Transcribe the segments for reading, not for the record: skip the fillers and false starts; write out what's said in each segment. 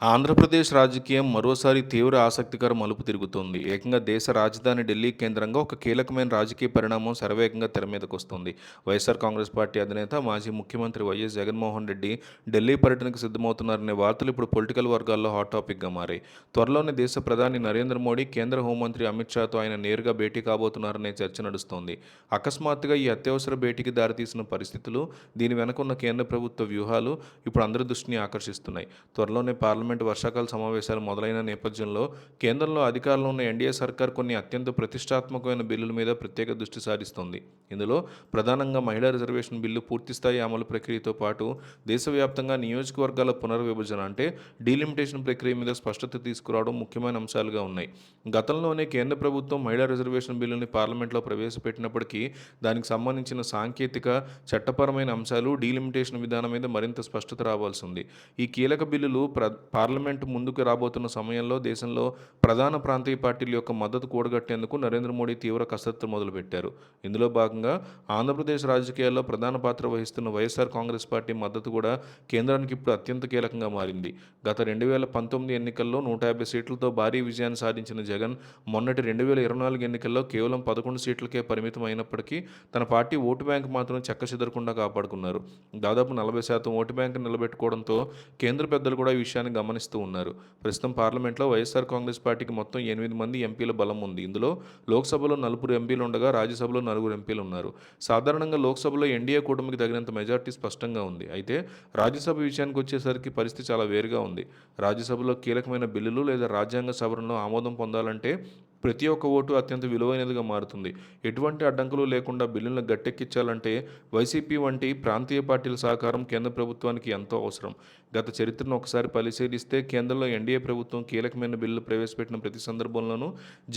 ఆంధ్రప్రదేశ్ రాజకీయం మరోసారి తీవ్ర ఆసక్తికర మలుపు తిరుగుతోంది. ఏకంగా దేశ రాజధాని ఢిల్లీ కేంద్రంగా ఒక కీలకమైన రాజకీయ పరిణామం శరవేగంగా తెర మీదకొస్తోంది. వైఎస్ఆర్ కాంగ్రెస్ పార్టీ అధినేత, మాజీ ముఖ్యమంత్రి వైఎస్ జగన్మోహన్ రెడ్డి ఢిల్లీ పర్యటనకు సిద్ధమవుతున్నారనే వార్తలు ఇప్పుడు పొలిటికల్ వర్గాల్లో హాట్ టాపిక్గా మారాయి. త్వరలోనే దేశ ప్రధాని నరేంద్ర మోడీ, కేంద్ర హోంమంత్రి అమిత్ షాతో ఆయన నేరుగా భేటీ కాబోతున్నారనే చర్చ నడుస్తోంది. అకస్మాత్తుగా ఈ అత్యవసర భేటీకి దారితీసిన పరిస్థితులు, దీని వెనక ఉన్న కేంద్ర ప్రభుత్వ వ్యూహాలు ఇప్పుడు అందరి దృష్టిని ఆకర్షిస్తున్నాయి. త్వరలోనే పార్లమెంటు వర్షాకాల సమావేశాలు మొదలైన నేపథ్యంలో కేంద్రంలో అధికారంలో ఉన్న ఎన్డీఏ సర్కార్ కొన్ని అత్యంత ప్రతిష్టాత్మకమైన బిల్లుల మీద ప్రత్యేక దృష్టి సారిస్తోంది. ఇందులో ప్రధానంగా మహిళా రిజర్వేషన్ బిల్లు పూర్తిస్థాయి అమలు ప్రక్రియతో పాటు దేశవ్యాప్తంగా నియోజకవర్గాల పునర్విభజన అంటే డీలిమిటేషన్ ప్రక్రియ మీద స్పష్టత తీసుకురావడం ముఖ్యమైన అంశాలుగా ఉన్నాయి. గతంలోనే కేంద్ర ప్రభుత్వం మహిళా రిజర్వేషన్ బిల్లుని పార్లమెంట్లో ప్రవేశపెట్టినప్పటికీ దానికి సంబంధించిన సాంకేతిక, చట్టపరమైన అంశాలు, డీలిమిటేషన్ విధానం మీద మరింత స్పష్టత రావాల్సి ఉంది. ఈ కీలక బిల్లులు పార్లమెంటు ముందుకు రాబోతున్న సమయంలో దేశంలో ప్రధాన ప్రాంతీయ పార్టీల యొక్క మద్దతు కూడగట్టేందుకు నరేంద్ర మోడీ తీవ్ర కసరత్తు మొదలుపెట్టారు. ఇందులో భాగంగా ఆంధ్రప్రదేశ్ రాజకీయాల్లో ప్రధాన పాత్ర వహిస్తున్న వైఎస్ఆర్ కాంగ్రెస్ పార్టీ మద్దతు కూడా కేంద్రానికి ఇప్పుడు అత్యంత కీలకంగా మారింది. గత 2019 ఎన్నికల్లో 150 సీట్లతో భారీ విజయాన్ని సాధించిన జగన్ మొన్నటి 2024 ఎన్నికల్లో కేవలం 11 సీట్లకే పరిమితం అయినప్పటికీ తన పార్టీ ఓటు బ్యాంక్ మాత్రం చెక్కచెదరకుండా కాపాడుకున్నారు. దాదాపు 40% ఓటు బ్యాంక్ నిలబెట్టుకోవడంతో కేంద్ర పెద్దలు కూడా ఈ విషయాన్ని గమనిస్తూ ఉన్నారు. ప్రస్తుతం పార్లమెంట్లో వైఎస్ఆర్ కాంగ్రెస్ పార్టీకి మొత్తం 8 మంది ఎంపీల బలం ఉంది. ఇందులో లోక్సభలో 4 ఎంపీలు ఉండగా రాజ్యసభలో 4 ఎంపీలు ఉన్నారు. సాధారణంగా లోక్సభలో ఎన్డీఏ కూటమికి తగినంత మెజార్టీ స్పష్టంగా ఉంది. అయితే రాజ్యసభ విషయానికి వచ్చేసరికి పరిస్థితి చాలా వేరుగా ఉంది. రాజ్యసభలో కీలకమైన బిల్లులు లేదా రాజ్యాంగ సవరణలో ఆమోదం పొందాలంటే ప్రతి ఒక్క ఓటు అత్యంత విలువైనదిగా మారుతుంది. ఎటువంటి అడ్డంకులు లేకుండా బిల్లులను గట్టెక్కించాలంటే వైసీపీ వంటి ప్రాంతీయ పార్టీల సహకారం కేంద్ర ప్రభుత్వానికి ఎంతో అవసరం. గత చరిత్రను ఒకసారి పరిశీలిస్తే కేంద్రంలో ఎన్డీఏ ప్రభుత్వం కీలకమైన బిల్లులు ప్రవేశపెట్టిన ప్రతి సందర్భంలోనూ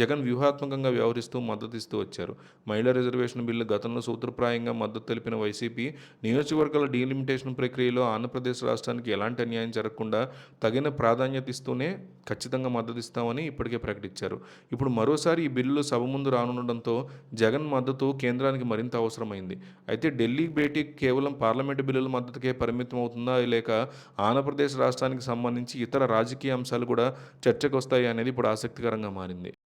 జగన్ వ్యూహాత్మకంగా వ్యవహరిస్తూ మద్దతిస్తూ వచ్చారు. మహిళా రిజర్వేషన్ బిల్లు గతంలో సూత్రప్రాయంగా మద్దతు తెలిపిన వైసీపీ నియోజకవర్గాల డీలిమిటేషన్ ప్రక్రియలో ఆంధ్రప్రదేశ్ రాష్ట్రానికి ఎలాంటి అన్యాయం జరగకుండా తగిన ప్రాధాన్యత ఇస్తూనే ఖచ్చితంగా మద్దతిస్తామని ఇప్పటికే ప్రకటించారు. ఇప్పుడు మరోసారి ఈ బిల్లులు సభ ముందు రానుండడంతో జగన్ మద్దతు కేంద్రానికి మరింత అవసరమైంది. అయితే ఢిల్లీ భేటీ కేవలం పార్లమెంటు బిల్లుల మద్దతుకే పరిమితం అవుతుందా, లేక ఆంధ్రప్రదేశ్ రాష్ట్రానికి సంబంధించి ఇతర రాజకీయ అంశాలు కూడా చర్చకు వస్తాయి అనేది ఇప్పుడు ఆసక్తికరంగా మారింది.